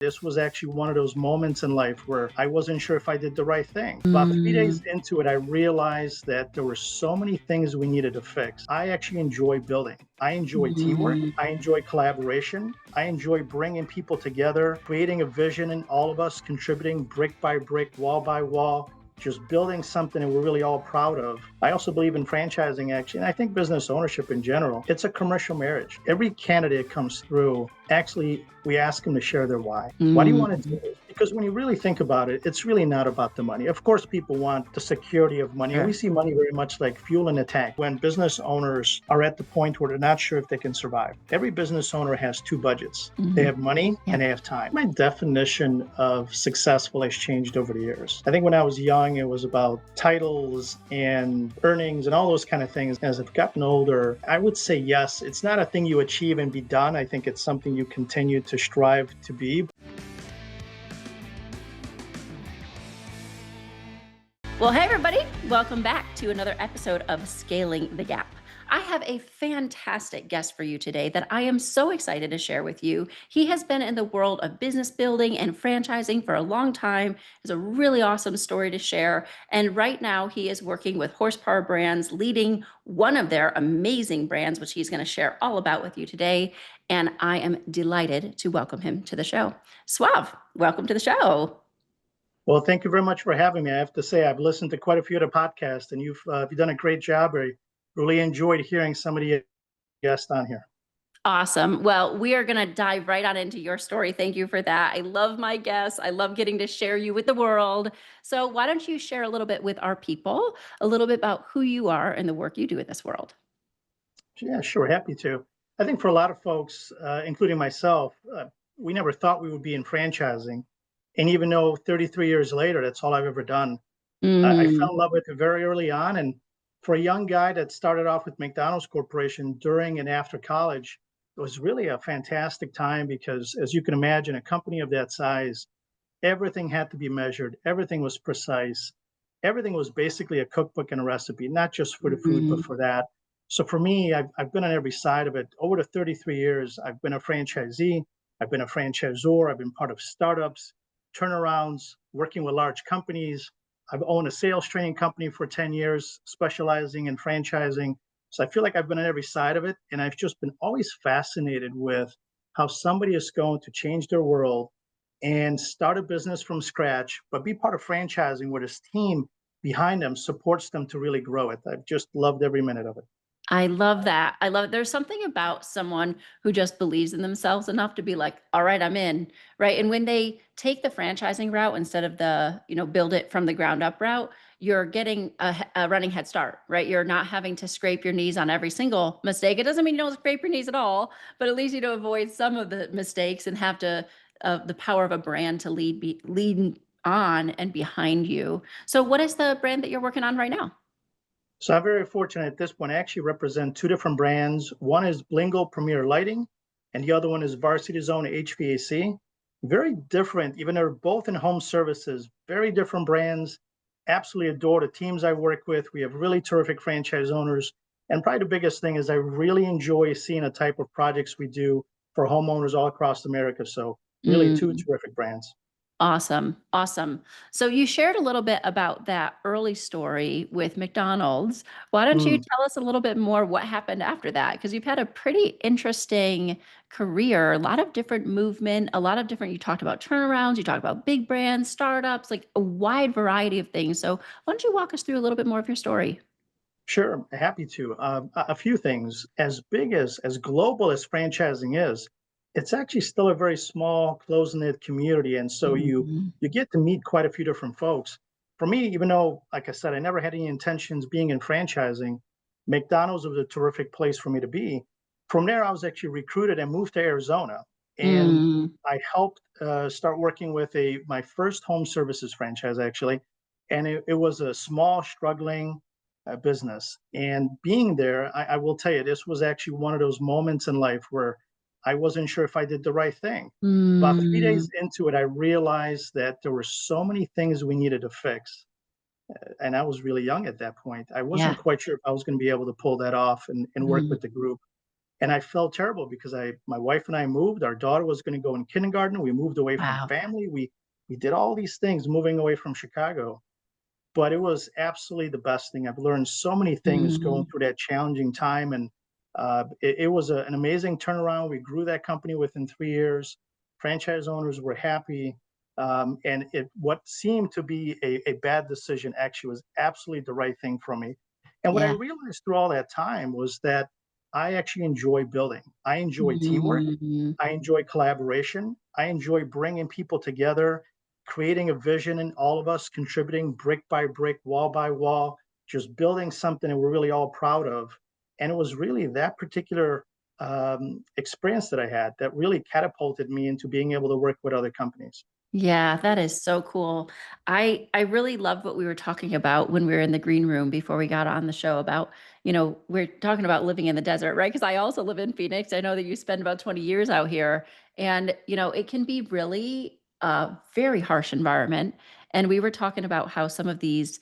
This was actually one of those moments in life where I wasn't sure if I did the right thing. About 3 days Mm, into it, I realized that there were so many things we needed to fix. I actually enjoy building. I enjoy teamwork. mm. I enjoy collaboration. I enjoy bringing people together, creating a vision, and all of us contributing brick by brick, wall by wall, just building something that we're really all proud of. I also believe in franchising, actually, and I think business ownership in general. It's a commercial marriage. Every candidate comes through, actually, we ask them to share their why. Why do you want to do Mm, this? Because when you really think about it, it's really not about the money. Of course, people want the security of money, and we sure. see money very much like fuel in a tank. When business owners are at the point where they're not sure if they can survive, every business owner has two budgets. They Mhm. have money and Yep. they have time. My definition of successful has changed over the years. I think when I was young, it was about titles and earnings and all those kind of things. As I've gotten older, I would say yes, it's not a thing you achieve and be done. I think it's something you continue to strive to be. Well, hey, everybody. Welcome back to another episode of Scaling the Gap. I have a fantastic guest for you today that I am so excited to share with you. He has been in the world of business building and franchising for a long time. Has a really awesome story to share. And right now, he is working with Horsepower Brands, leading one of their amazing brands, which he's going to share all about with you today. And I am delighted to welcome him to the show. Suave, welcome to the show. Well, thank you very much for having me. I have to say, I've listened to quite a few of the podcasts, and you've done a great job. I really enjoyed hearing some of the guests on here. Awesome. Well, we are going to dive right on into your story. Thank you for that. I love my guests. I love getting to share you with the world. So, why don't you share a little bit with our people, a little bit about who you are and the work you do in this world? Yeah, sure, happy to. I think for a lot of folks, including myself, we never thought we would be in franchising. And even though 33 years later, that's all I've ever done, I fell Mm, in love with it very early on. And for a young guy that started off with McDonald's Corporation during and after college, it was really a fantastic time because, as you can imagine, a company of that size, everything had to be measured, everything was precise, everything was basically a cookbook and a recipe, not just for the food, but mm, for that. So for me, I've been on every side of it. Over the 33 years, I've been a franchisee, I've been a franchisor, I've been part of startups, turnarounds, working with large companies. I've owned a sales training company for 10 years, specializing in franchising. So I feel like I've been on every side of it. And I've just been always fascinated with how somebody is going to change their world and start a business from scratch, but be part of franchising where this team behind them supports them to really grow it. I've just loved every minute of it. I love that. I love it. There's something about someone who just believes in themselves enough to be like, all right, I'm in. Right. And when they take the franchising route instead of the, build it from the ground up route, you're getting a running head start, right? You're not having to scrape your knees on every single mistake. It doesn't mean you don't scrape your knees at all, but at least you to avoid some of the mistakes and have to, the power of a brand to lead on and behind you. So what is the brand that you're working on right now? So I'm very fortunate at this point. I actually represent two different brands. One is Blingo Premier Lighting, and the other one is Varsity Zone HVAC. Very different, even though they're both in home services, very different brands. Absolutely adore the teams I work with. We have really terrific franchise owners. And probably the biggest thing is I really enjoy seeing the type of projects we do for homeowners all across America. So really two Mm. terrific brands. Awesome. Awesome. So you shared a little bit about that early story with McDonald's. Why don't you Mm. tell us a little bit more what happened after that? Because you've had a pretty interesting career, a lot of different movement, a lot of different, you talked about turnarounds, you talked about big brands, startups, like a wide variety of things. So why don't you walk us through a little bit more of your story? Sure, happy to. A few things. As big as global as franchising is, it's actually still a very small, close-knit community, and so Mhm. you get to meet quite a few different folks. For me, even though, like I said, I never had any intentions being in franchising, McDonald's was a terrific place for me to be. From there, I was actually recruited and moved to Arizona, and Mm, I helped start working with a my first home services franchise actually, and it was a small, struggling business. And being there, I will tell you, this was actually one of those moments in life where I wasn't sure if I did the right thing. About 3 days mm, into it, I realized that there were so many things we needed to fix. And I was really young at that point. I wasn't yeah. quite sure if I was going to be able to pull that off and work Mm, with the group. And I felt terrible because my wife and I moved. Our daughter was going to go in kindergarten. We moved away from Wow. family. We did all these things moving away from Chicago, but it was absolutely the best thing. I've learned so many things going Mm, through that challenging time, and it was an amazing turnaround. We grew that company within 3 years. Franchise owners were happy, and what seemed to be a bad decision actually was absolutely the right thing for me. And what I yeah. realized through all that time was that I actually enjoy building. I enjoy teamwork. Mm, I enjoy collaboration. I enjoy bringing people together, creating a vision, and all of us contributing brick by brick, wall by wall, just building something that we're really all proud of. And it was really that particular experience that I had that really catapulted me into being able to work with other companies. yeah, that is so cool. I really love what we were talking about when we were in the green room before we got on the show about, we're talking about living in the desert, right? Because I also live in Phoenix. I know that you spend about 20 years out here, and it can be really a very harsh environment. And we were talking about how some of these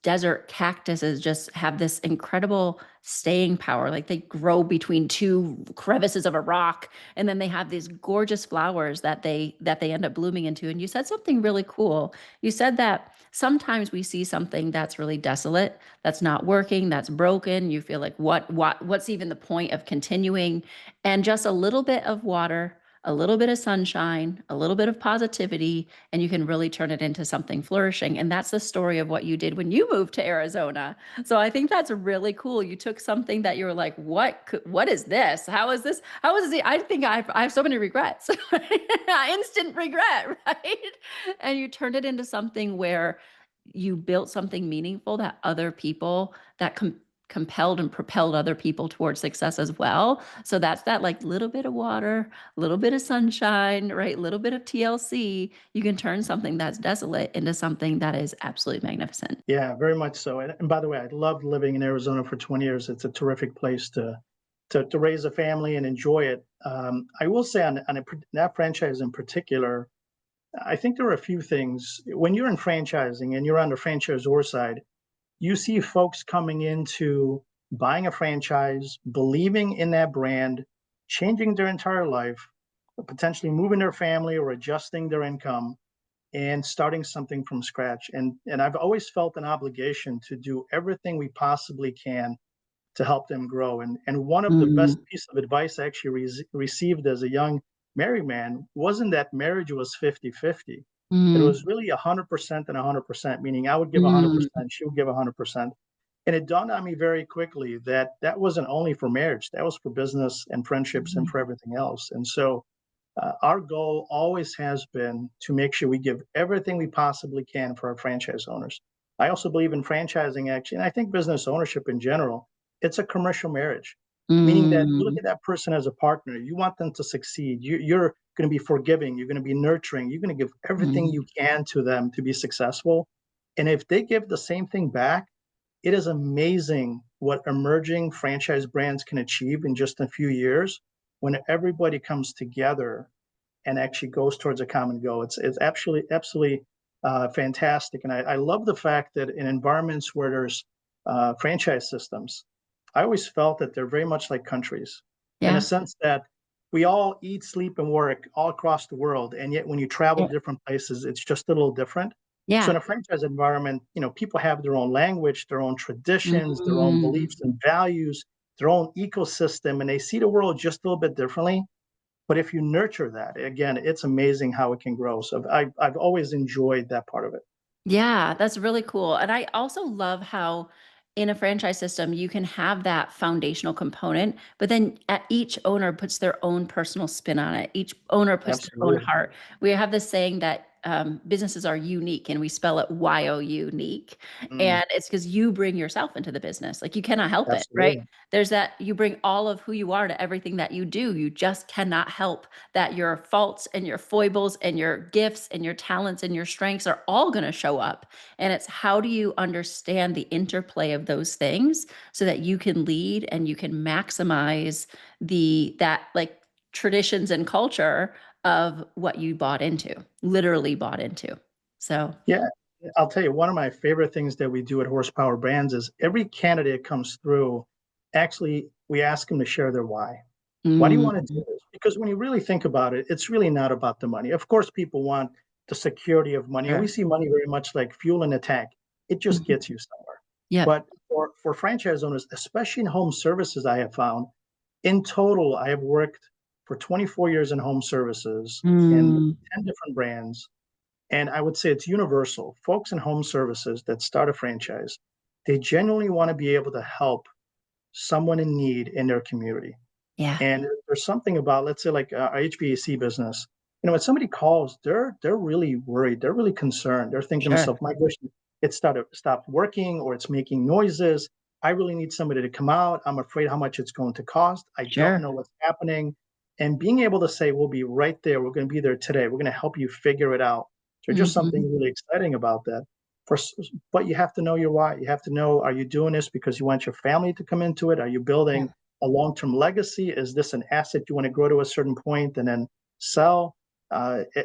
desert cactuses just have this incredible staying power. Like they grow between two crevices of a rock, and then they have these gorgeous flowers that they end up blooming into. And you said something really cool. You said that sometimes we see something that's really desolate, that's not working, that's broken. You feel like what's even the point of continuing? And just a little bit of water, a little bit of sunshine, a little bit of positivity, and you can really turn it into something flourishing. And that's the story of what you did when you moved to Arizona. So I think that's really cool. You took something that you were like, what is this? How is this? How is it? I think I have so many regrets, instant regret, right? And you turned it into something where you built something meaningful that other people that compelled and propelled other people towards success as well. So that's that like little bit of water, little bit of sunshine, right? Little bit of TLC. You can turn something that's desolate into something that is absolutely magnificent. Yeah, very much so. And by the way, I loved living in Arizona for 20 years. It's a terrific place to raise a family and enjoy it. I will say that franchise in particular, I think there are a few things. When you're in franchising and you're on the franchisor side, you see folks coming into buying a franchise, believing in that brand, changing their entire life, potentially moving their family or adjusting their income and starting something from scratch. And I've always felt an obligation to do everything we possibly can to help them grow. And one of the best Mm, piece of advice I actually received as a young married man wasn't that marriage was 50-50. It mm, was really 100% and 100%, meaning I would give mm, 100%, she would give 100%. And it dawned on me very quickly that that wasn't only for marriage, that was for business and friendships and mm, for everything else. And so our goal always has been to make sure we give everything we possibly can for our franchise owners. I also believe in franchising, actually, and I think business ownership in general, it's a commercial marriage, meaning that you look mm, at that person as a partner, you want them to succeed. You're going to be forgiving, you're going to be nurturing, you're going to give everything mm, you can to them to be successful. And if they give the same thing back, it is amazing what emerging franchise brands can achieve in just a few years when everybody comes together and actually goes towards a common goal. It's absolutely fantastic, and I love the fact that in environments where there's franchise systems, I always felt that they're very much like countries, in a yeah. sense that we all eat, sleep, and work all across the world, and yet when you travel Yeah. to different places, it's just a little different. So Yeah. in a franchise environment, people have their own language, their own traditions, their own Mm. beliefs and values, their own ecosystem, and they see the world just a little bit differently. But if you nurture that, again, it's amazing how it can grow. So I've always enjoyed that part of it. Yeah, that's really cool. And I also love how in a franchise system, you can have that foundational component, but then each owner puts their own personal spin on it. Each owner puts their own Absolutely. heart. We have this saying that businesses are unique, and we spell it YO unique. Mm, And it's because you bring yourself into the business. Like you cannot help it, right? absolutely. There's that you bring all of who you are to everything that you do. You just cannot help that your faults and your foibles and your gifts and your talents and your strengths are all going to show up. And it's how do you understand the interplay of those things so that you can lead and you can maximize that like traditions and culture of what you bought into, literally bought into. So, Yeah, I'll tell you, one of my favorite things that we do at Horsepower Brands is every candidate comes through. actually, we ask them to share their why. Why do you want to Mm, do this? Because when you really think about it, it's really not about the money. Of course, people want the security of money, and we sure. see money very much like fuel in a tank. It just Mhm. gets you somewhere. Yep. But for franchise owners, especially in home services, I have found in total, I have worked for 24 years in home services in Mm, 10 different brands. And I would say it's universal. Folks in home services that start a franchise, they genuinely want to be able to help someone in need in their community. yeah, And there's something about, let's say, like our HVAC business. When somebody calls, they're really worried. They're really concerned. They're thinking to sure. themselves, "My gosh, it stopped working, or it's making noises. I really need somebody to come out. I'm afraid how much it's going to cost. I don't Sure. know what's happening." And being able to say, "We'll be right there. We're going to be there today. We're going to help you figure it out." So just Mhm. something really exciting about that. But you have to know your why. You have to know: Are you doing this because you want your family to come into it? Are you Yeah. building a long-term legacy? Is this an asset you want to grow to a certain point and then sell?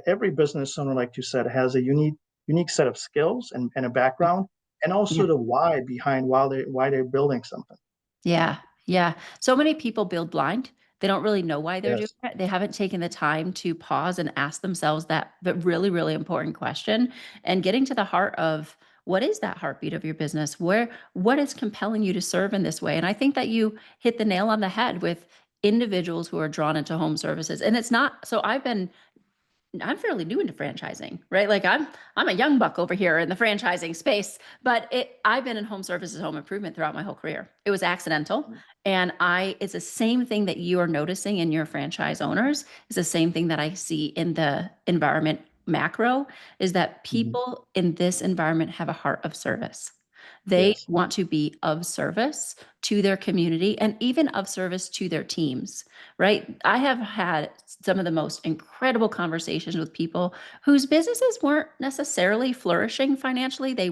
Every business owner, like you said, has a unique set of skills and a background, and Yeah. also the why behind why they're building something. Yeah, yeah. So many people build blind. They don't really know why they're doing Yes, it. They haven't taken the time to pause and ask themselves that really, really important question and getting to the heart of what is that heartbeat of your business? What is compelling you to serve in this way? And I think that you hit the nail on the head with individuals who are drawn into home services. And it's not so I'm fairly new into franchising, right? Like I'm a young buck over here in the franchising space, but I've been in home services, home improvement throughout my whole career. It was accidental, and I it's the same thing that you are noticing in your franchise owners is the same thing that I see in the environment macro is that mhm, people in this environment have a heart of service. They yes, want to be of service to their community and even of service to their teams, right? I have had some of the most incredible conversations with people whose businesses weren't necessarily flourishing financially. They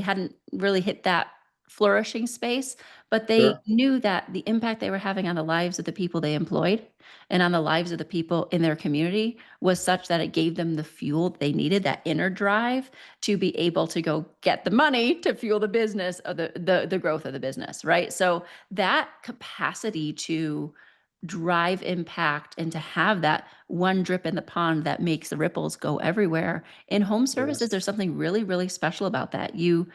hadn't really hit that flourishing space, but they sure, knew that the impact they were having on the lives of the people they employed and on the lives of the people in their community was such that it gave them the fuel they needed, that inner drive to be able to go get the money to fuel the business of the growth of the business, right? So that capacity to drive impact and to have that one drip in the pond that makes the ripples go everywhere. In home services, yes, there's something really, really special about that. You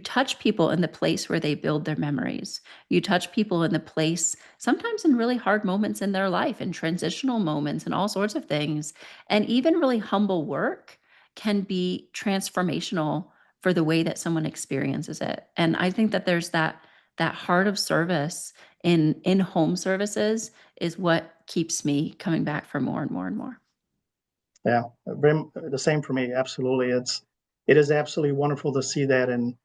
touch people in the place where they build their memories. You touch people in the place, sometimes in really hard moments in their life, in transitional moments and all sorts of things. And even really humble work can be transformational for the way that someone experiences it. And I think that there's that heart of service in home services is what keeps me coming back for more and more and more. yeah, the same for me. Absolutely, it is absolutely wonderful to see that, um,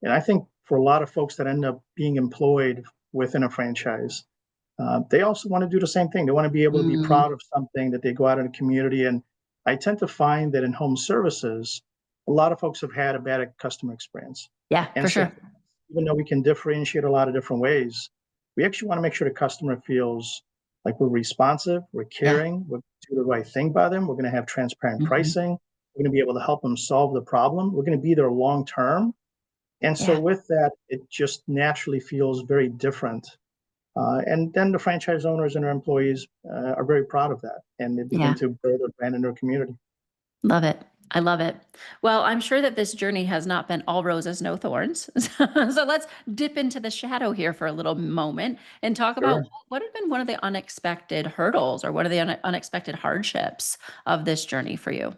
and I think for a lot of folks that end up being employed within a franchise, they also want to do the same thing. They want to be able to be Mm, proud of something that they go out in the community. And I tend to find that in home services, a lot of folks have had a bad customer experience. yeah, And for so, sure. for us, even though we can differentiate a lot of different ways, we actually want to make sure the customer feels like we're responsive, we're Yeah. caring, we're do the right thing by them. We're going to have transparent Mhm. pricing. We're going to be able to help them solve the problem. We're going to be there long term. And so, Yeah. with that, it just naturally feels very different, and then the franchise owners and their employees are very proud of that, and they begin Yeah. to build a brand in their community. Love it. I love it. Well, I'm sure that this journey has not been all roses, no thorns. So let's dip into the shadow here for a little moment and talk about Sure. what have been one of the unexpected hurdles or what are the unexpected hardships of this journey for you?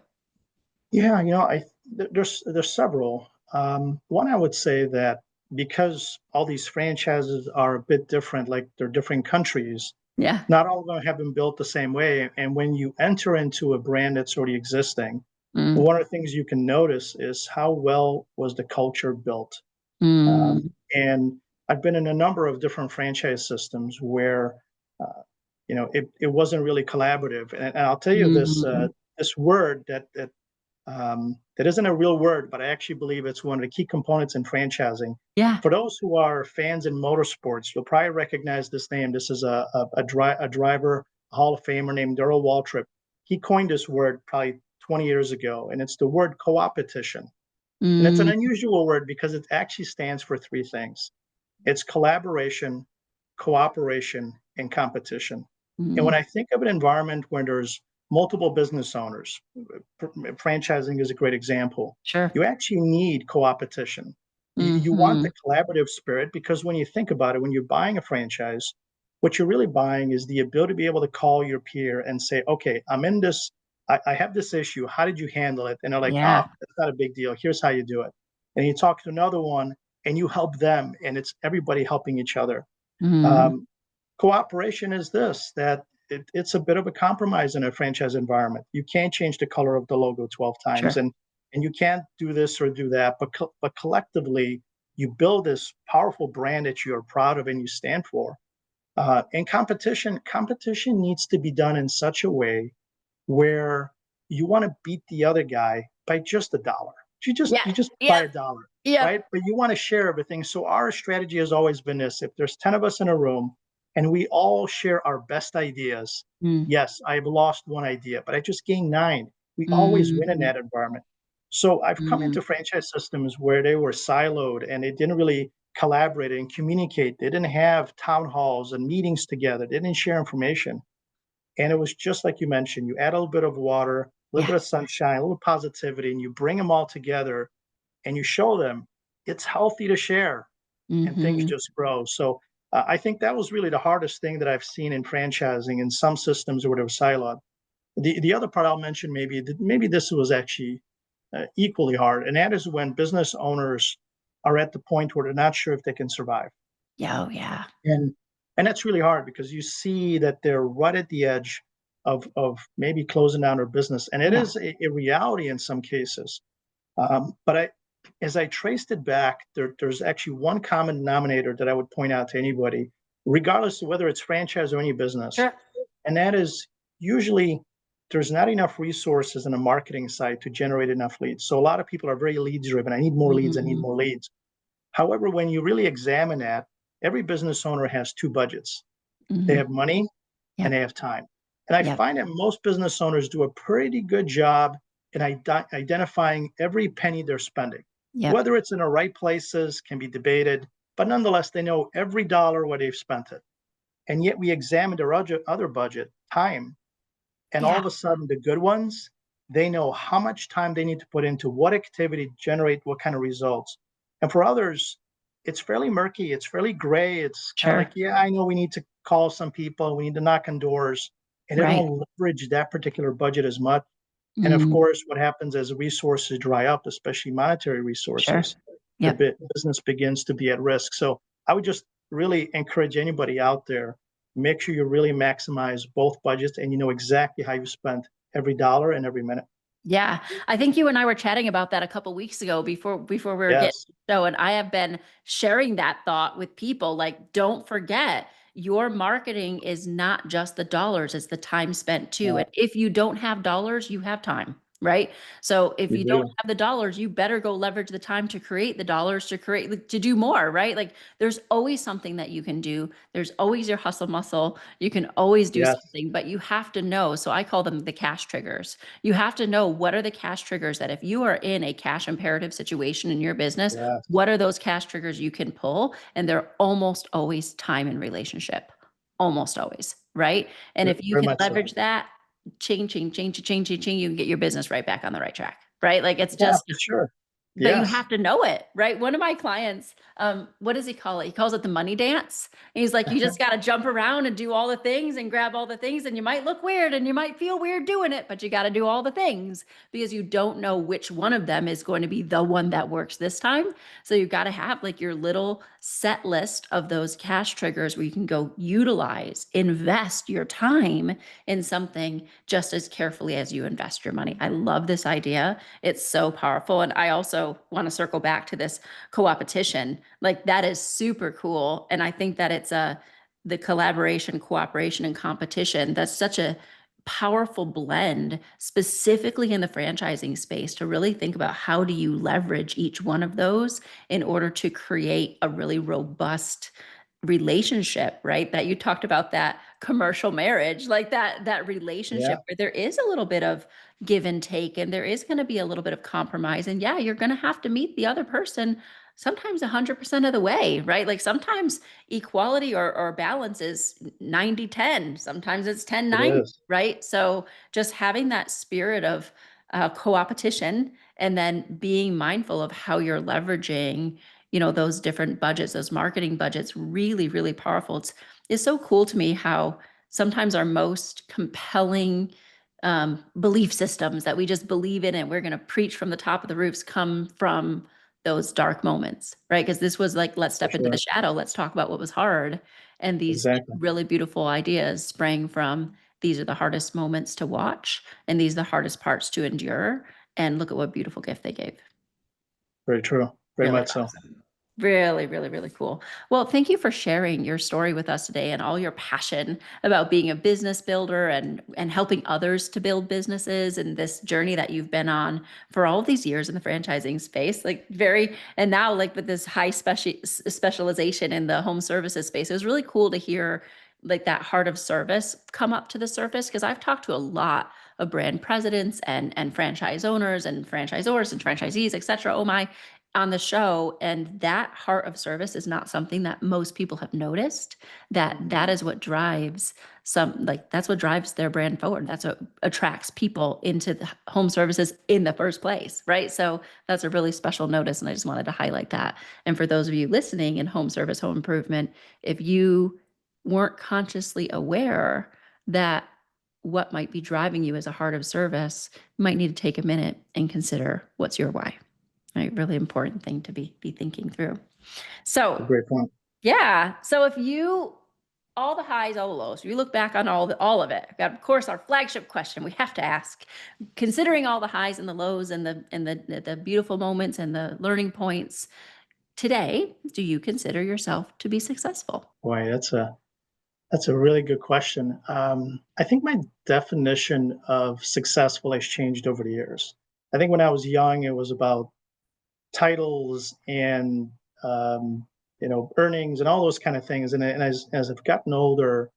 Yeah, there's several. One, I would say that because all these franchises are a bit different, like they're different countries, Yeah. not all of them have been built the same way. And when you enter into a brand that's already existing, Mm. one of the things you can notice is how well was the culture built. Mm. And I've been in a number of different franchise systems where, it wasn't really collaborative. And I'll tell you this Mm. this word that isn't a real word, but I actually believe it's one of the key components in franchising. Yeah. For those who are fans in motorsports, you'll probably recognize this name. This is a driver, a Hall of Famer named Darrell Waltrip. He coined this word probably 20 years ago, and it's the word coopetition. And it's an Mm. unusual word because it actually stands for three things. It's collaboration, cooperation, and competition. And when Mm, I think of an environment where there's multiple business owners, franchising is a great example. sure. You actually need coopetition. You want the Mhm. collaborative spirit because when you think about it, when you're buying a franchise, what you're really buying is the ability to be able to call your peer and say, okay, I'm in this, I have this issue. How did you handle it? And they're like, oh, Yeah. that's not a big deal. Here's how you do it. And you talk to another one and you help them, and it's everybody helping each other. Mhm. Um, Cooperation is this that it's a bit of a compromise in a franchise environment. You can't change the color of the logo 12 times, Sure. and you can't do this or do that, but collectively you build this powerful brand that you're proud of and you stand for. And competition needs to be done in such a way where you want to beat the other guy by just a dollar. Yeah. You just by Yep. a dollar, Yep. right? But you want to share everything. So our strategy has always been this: if there's 10 of us in a room and we all share our best ideas, Mm. yes, I've lost one idea, but I just gained nine. We always win in Mhm. that environment. So I've come Mhm. into franchise systems where they were siloed and they didn't really collaborate and communicate. They didn't have town halls and meetings together. They didn't share information. And it was just like you mentioned, you add a little bit of water, a little Yeah. bit of sunshine, a little positivity, and you bring them all together and you show them it's healthy to share and things Mhm. just grow. So I think that was really the hardest thing that I've seen in franchising in some systems where they were siloed. The other part I'll mention maybe this was actually equally hard, and that is when business owners are at the point where they're not sure if they can survive. Yeah, oh, yeah. And and that's really hard because you see that they're right at the edge of maybe closing down their business, and it Yeah. is a reality in some cases. But as I traced it back, there's actually one common denominator that I would point out to anybody, regardless of whether it's franchise or any business, Sure. and that is usually there's not enough resources in a marketing site to generate enough leads. So a lot of people are very lead driven. I need more leads. I need Mhm. more leads. However, when you really examine that, every business owner has two budgets. They Mhm. have money and Yep. they have time. And I Yep. find that most business owners do a pretty good job in identifying every penny they're spending. Yep. Whether it's in the right places can be debated, but nonetheless, they know every dollar where they've spent it. And yet we examine their other budget, time, and all Yeah. of a sudden the good ones, they know how much time they need to put into what activity to generate what kind of results. And for others, it's fairly murky, it's fairly gray. It's kind of like, Sure. yeah, I know we need to call some people, we need to knock on doors, and they Right. don't leverage that particular budget as much. And of Mm. course, what happens as resources dry up, especially monetary Sure. resources, the Yep. business begins to be at risk. So I would just really encourage anybody out there, make sure you really maximize both budgets and you know exactly how you spent every dollar and every minute. Yeah, I think you and I were chatting about that a couple weeks ago before we were getting Yes. so, and I have been sharing that thought with people, like, don't forget your marketing is not just the dollars, it's the time spent too. Yeah, And if you don't have dollars, you have time, right? So if you you don't do. have the dollars, you better go leverage the time to create the dollars to create like, to do more, right? Like there's always something that you can do. There's always your hustle muscle. You can always do Yes. something, but you have to know. So I call them the cash triggers. You have to know what are the cash triggers that if you are in a cash imperative situation in your business, Yes. what are those cash triggers you can pull? And they're almost always time and relationship. Almost always, right? And if you Very can much so. leverage that, ching, you can get your business right back on the right track, right? Like it's Yeah, just for sure. but you Yes. have to know it, right? One of my clients, what does he call it? He calls it the money dance. And he's like, you just got to jump around and do all the things and grab all the things, and you might look weird and you might feel weird doing it, but you got to do all the things because you don't know which one of them is going to be the one that works this time. So you've got to have like your little set list of those cash triggers where you can go utilize, invest your time in something just as carefully as you invest your money. I love this idea. It's so powerful. And I also want to circle back to this coopetition. Like that is super cool. And I think that it's the collaboration, cooperation, and competition. That's such a powerful blend, specifically in the franchising space, to really think about how do you leverage each one of those in order to create a really robust relationship, right? That you talked about that commercial marriage, like that Yeah. relationship where there is a little bit of give and take and there is going to be a little bit of compromise and yeah, you're going to have to meet the other person sometimes 100% of the way, right? Like sometimes equality or balance is 90-10. Sometimes it's ten It nine, is. right? So just having that spirit of coopetition and then being mindful of how you're leveraging, those different budgets, those marketing budgets, really, really powerful. It's so cool to me how sometimes our most compelling belief systems that we just believe in and we're going to preach from the top of the roofs come from those dark moments, right? Because this was like, let's For step into the sure. shadow. Let's talk about what was hard. And these Exactly. really beautiful ideas sprang from these are the hardest moments to watch, and these are the hardest parts to endure. And look at what beautiful gift they gave. Very true. Very Really much so. awesome. Really, really, really cool. Well, thank you for sharing your story with us today and all your passion about being a business builder and helping others to build businesses and this journey that you've been on for all of these years in the franchising space. And now like with this high specialization in the home services space, it was really cool to hear like that heart of service come up to the surface because I've talked to a lot of brand presidents and franchise owners and franchisors and franchisees, et cetera. Oh my, on the show, and that heart of service is not something that most people have noticed. That is what drives that's what drives their brand forward. That's what attracts people into the home services in the first place, right? So that's a really special notice, and I just wanted to highlight that. And for those of you listening in home service, home improvement, if you weren't consciously aware that what might be driving you as a heart of service, you might need to take a minute and consider what's your why. Right, really important thing to be thinking through. It's a So great point. yeah, so if you all the highs, all the lows, you look back on all of it. Got of course our flagship question we have to ask, considering all the highs and the lows and the beautiful moments and the learning points today, do you consider yourself to be successful? Boy, that's a really good question. I think my definition of successful has changed over the years. I think when I was young, it was about titles and earnings and all those kind of things. And as I've gotten older,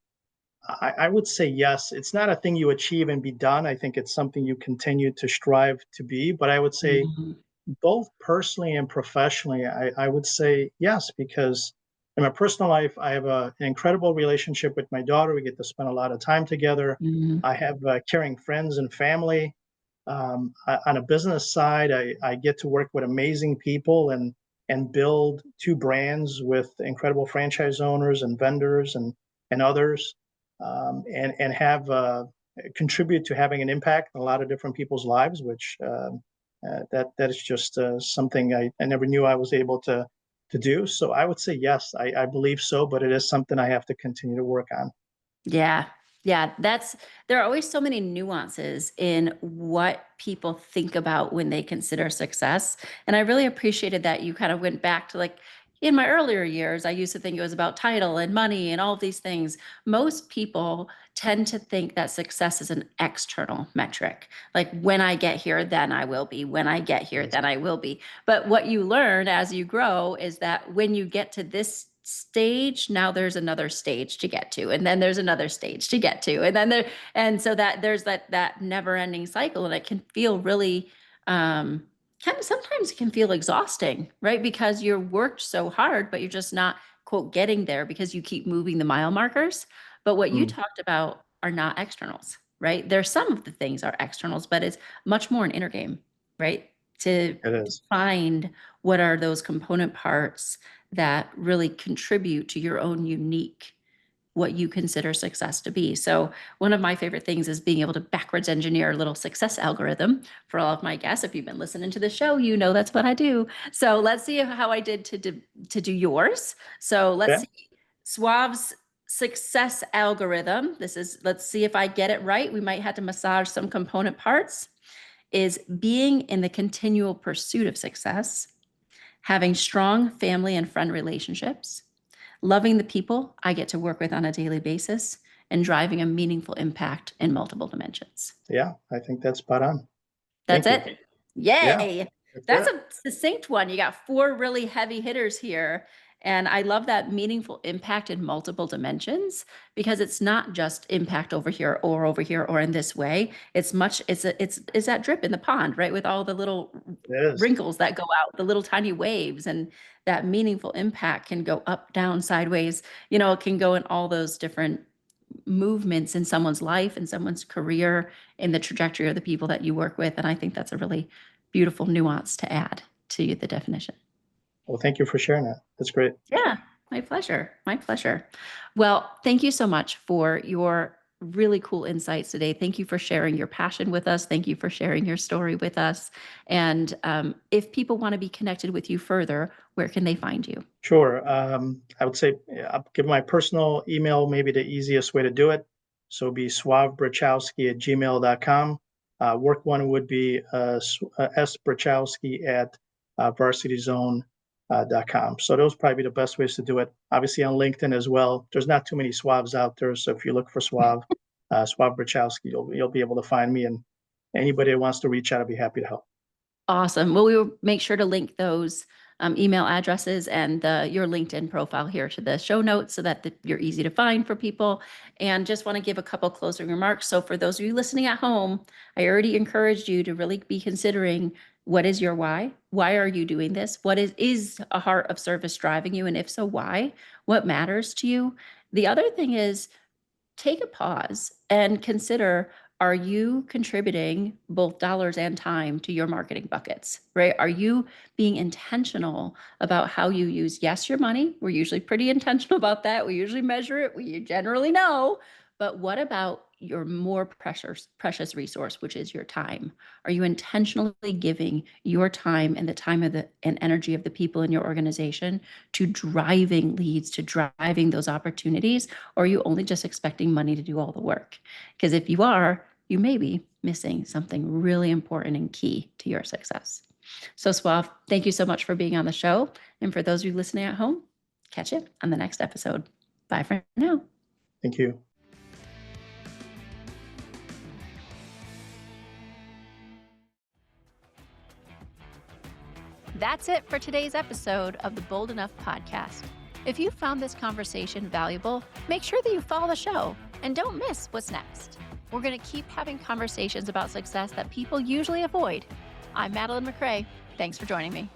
I would say yes. It's not a thing you achieve and be done. I think it's something you continue to strive to be. But I would say Mhm. both personally and professionally, I would say yes, because in my personal life, I have an incredible relationship with my daughter. We get to spend a lot of time together. Mhm. I have caring friends and family. On a business side, I get to work with amazing people and build two brands with incredible franchise owners and vendors and others, and have contribute to having an impact in a lot of different people's lives, which that is just something I never knew I was able to do. So I would say yes, I believe so, but it is something I have to continue to work on. Yeah. Yeah, there are always so many nuances in what people think about when they consider success. And I really appreciated that you kind of went back to like in my earlier years, I used to think it was about title and money and all of these things. Most people tend to think that success is an external metric. Like when I get here, then I will be. When I get here, Yes. then I will be. But what you learn as you grow is that when you get to this stage, now there's another stage to get to, and then there's another stage to get to, and then and so that there's that never-ending cycle, and it can feel really kind of sometimes it can feel exhausting, right? Because you're worked so hard, but you're just not quote getting there because you keep moving the mile markers. But what you Mm, talked about are not externals, right? There's some of the things are externals, but it's much more an inner game, right? To it is. find what are those component parts that really contribute to your own unique what you consider success to be. So one of my favorite things is being able to backwards engineer a little success algorithm for all of my guests. If you've been listening to the show, you know that's what I do. So let's see how I did to do yours. So let's Yeah. see Suave's success algorithm. Let's see if I get it right. We might have to massage some component parts. Is being in the continual pursuit of success, having strong family and friend relationships, loving the people I get to work with on a daily basis, and driving a meaningful impact in multiple dimensions. Yeah, I think that's spot on. That's Thank you. it. Yeah, Yay. that's That's it. a succinct one. You got four really heavy hitters here. And I love that meaningful impact in multiple dimensions, because it's not just impact over here or in this way. It's that drip in the pond, right? With all the little It is. wrinkles that go out, the little tiny waves, and that meaningful impact can go up, down, sideways. It can go in all those different movements in someone's life, in someone's career, in the trajectory of the people that you work with. And I think that's a really beautiful nuance to add to the definition. Well, thank you for sharing that. That's great. Yeah, my pleasure. My pleasure. Well, thank you so much for your really cool insights today. Thank you for sharing your passion with us. Thank you for sharing your story with us. And if people want to be connected with you further, where can they find you? Sure. I would say I'll give my personal email, maybe the easiest way to do it. So it'd be suavebrachowski@gmail.com. Work one would be sbrachowski@varsityzone.com. So those probably be the best ways to do it. Obviously on LinkedIn as well. There's not too many Suaves out there. So if you look for Suave, Suave Brachowski, you'll be able to find me. And anybody that wants to reach out, I'd be happy to help. Awesome. Well, we will make sure to link those email addresses and your LinkedIn profile here to the show notes, so that you're easy to find for people. And just want to give a couple closing remarks. So for those of you listening at home, I already encouraged you to really be considering, what is your why? Why are you doing this? What is a heart of service driving you? And if so, why? What matters to you? The other thing is, take a pause and consider, are you contributing both dollars and time to your marketing buckets, right? Are you being intentional about how you use, yes, your money? We're usually pretty intentional about that. We usually measure it. We generally know. But what about your more precious resource, which is your time? Are you intentionally giving your time and the time of and energy of the people in your organization to driving leads, to driving those opportunities? Or are you only just expecting money to do all the work? Because if you are, you may be missing something really important and key to your success. So Suave, thank you so much for being on the show. And for those of you listening at home, catch you on the next episode. Bye for now. Thank you. That's it for today's episode of the Bold Enough podcast. If you found this conversation valuable, make sure that you follow the show and don't miss what's next. We're going to keep having conversations about success that people usually avoid. I'm Madeleine MacRae. Thanks for joining me.